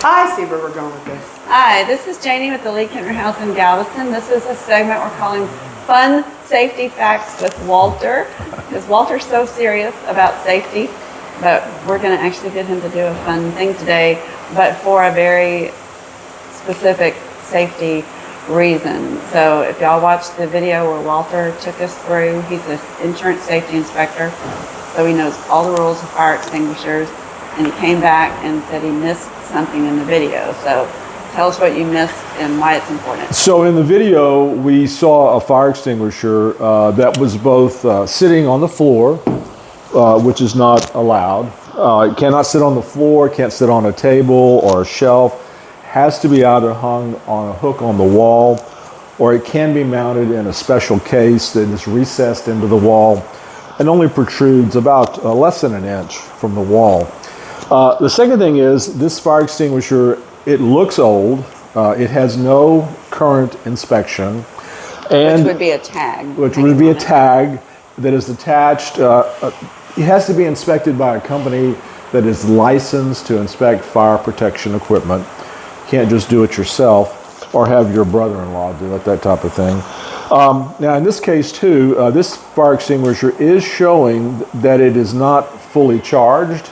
I see where we're going with this. Hi, this is Janie with the League-Kempner House in Galveston. This is a segment we're calling Fun Safety Facts with Walter, because Walter's so serious about safety, but we're going to actually get him to do a fun thing today, but for a very specific safety reason. So if y'all watched the video where Walter took us through, he's an insurance safety inspector, so he knows all the rules of fire extinguishers, and he came back and said he missed something in the video. So tell us what you missed and why it's important. So in the video, we saw a fire extinguisher that was both sitting on the floor, which is not allowed. It cannot sit on the floor, can't sit on a table or a shelf. Has to be either hung on a hook on the wall, or it can be mounted in a special case that is recessed into the wall and only protrudes about less than an inch from the wall. The second thing is this fire extinguisher, it looks old. It has no current inspection. And which would be a tag. Which would be a tag that is attached. It has to be inspected by a company that is licensed to inspect fire protection equipment. You can't just do it yourself or have your brother-in-law do it, that type of thing. Now in this case too, this fire extinguisher is showing that it is not fully charged.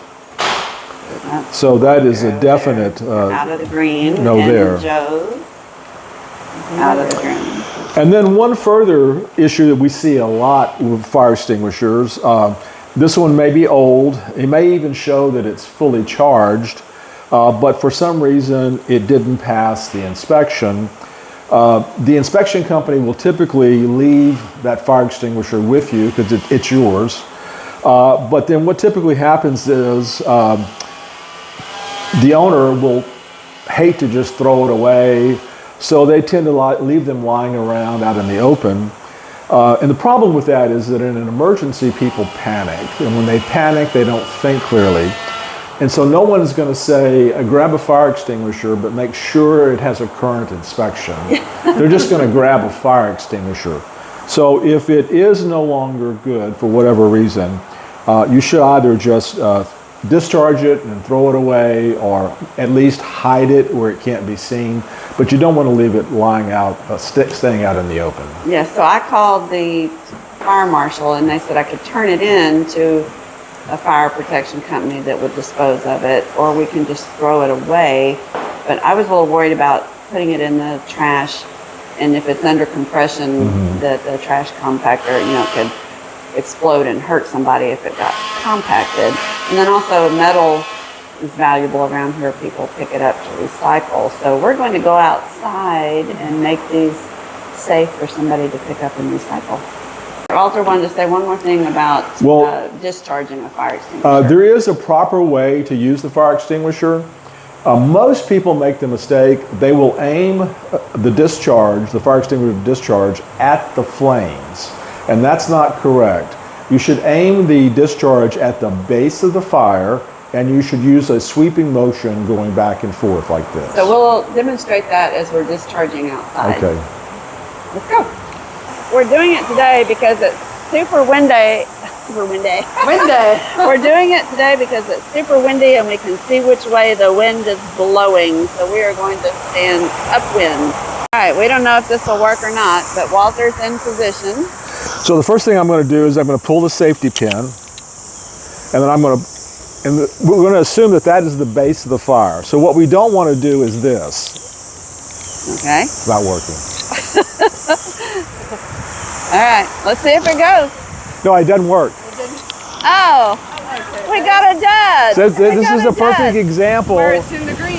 So that is a definite out of the green. No, and there. Joe's out of the green. And then one further issue that we see a lot with fire extinguishers. This one may be old. It may even show that it's fully charged, but for some reason it didn't pass the inspection. The inspection company will typically leave that fire extinguisher with you because it's yours. But then what typically happens is the owner will hate to just throw it away, so they tend to leave them lying around out in the open. And the problem with that is that in an emergency, people panic. And when they panic, they don't think clearly. And so no one's going to say, grab a fire extinguisher, but make sure it has a current inspection. They're just going to grab a fire extinguisher. So if it is no longer good for whatever reason, you should either just discharge it and throw it away, or at least hide it where it can't be seen. But you don't want to leave it lying out, staying out in the open. Yeah, so I called the fire marshal and they said I could turn it in to a fire protection company that would dispose of it, or we can just throw it away. But I was a little worried about putting it in the trash, and if it's under compression, that the trash compactor, could explode and hurt somebody if it got compacted. And then also metal is valuable around here. People pick it up to recycle. So we're going to go outside and make these safe for somebody to pick up and recycle. Walter wanted to say one more thing about discharging a fire extinguisher. There is a proper way to use the fire extinguisher. Most people make the mistake. They will aim the fire extinguisher discharge at the flames. And that's not correct. You should aim the discharge at the base of the fire, and you should use a sweeping motion going back and forth like this. So we'll demonstrate that as we're discharging outside. Okay. Let's go. We're doing it today because it's super windy. Windy. We're doing it today because it's super windy and we can see which way the wind is blowing. So we are going to stand upwind. All right, we don't know if this will work or not, but Walter's in position. So the first thing I'm going to do is I'm going to pull the safety pin, and then we're going to assume that that is the base of the fire. So what we don't want to do is this. Okay. It's not working. All right, let's see if it goes. No, it doesn't work. Oh, we got a dud. So this is a perfect example. Where it's in the green.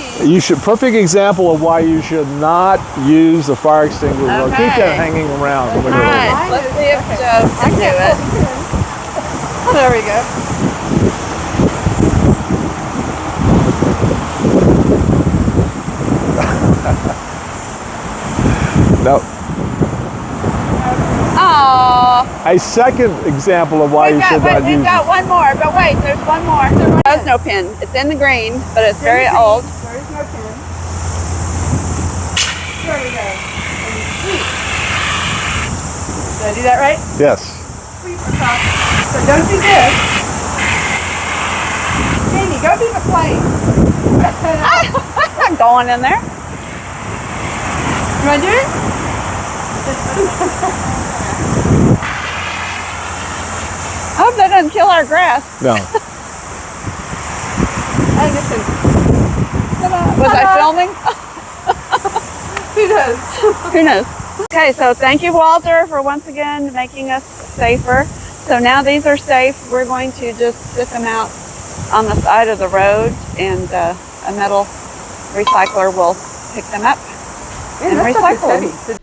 Perfect example of why you should not use the fire extinguisher. Okay. Keep that hanging around. All right, let's see if Joe can do it. There we go. No. Oh. A second example of why you should not use We've got one more, but wait, there's one more. There's no pin. It's in the green, but it's very old. There's no pin. There we go. Did I do that right? Yes. Sweep across. So don't do this. Jamie, go do the flame. not going in there. You want to do it? I hope that doesn't kill our grass. No. I think this is. Was I filming? Who knows? Who knows? Okay, so thank you, Walter, for once again making us safer. So now these are safe. We're going to just sit them out on the side of the road, and a metal recycler will pick them up and recycle them.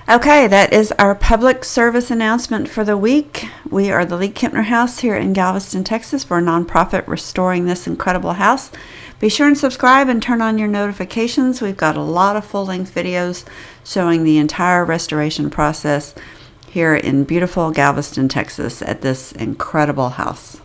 Okay, that is our public service announcement for the week. We are the League-Kempner House here in Galveston, Texas. We're a nonprofit restoring this incredible house. Be sure and subscribe and turn on your notifications. We've got a lot of full-length videos showing the entire restoration process here in beautiful Galveston, Texas at this incredible house.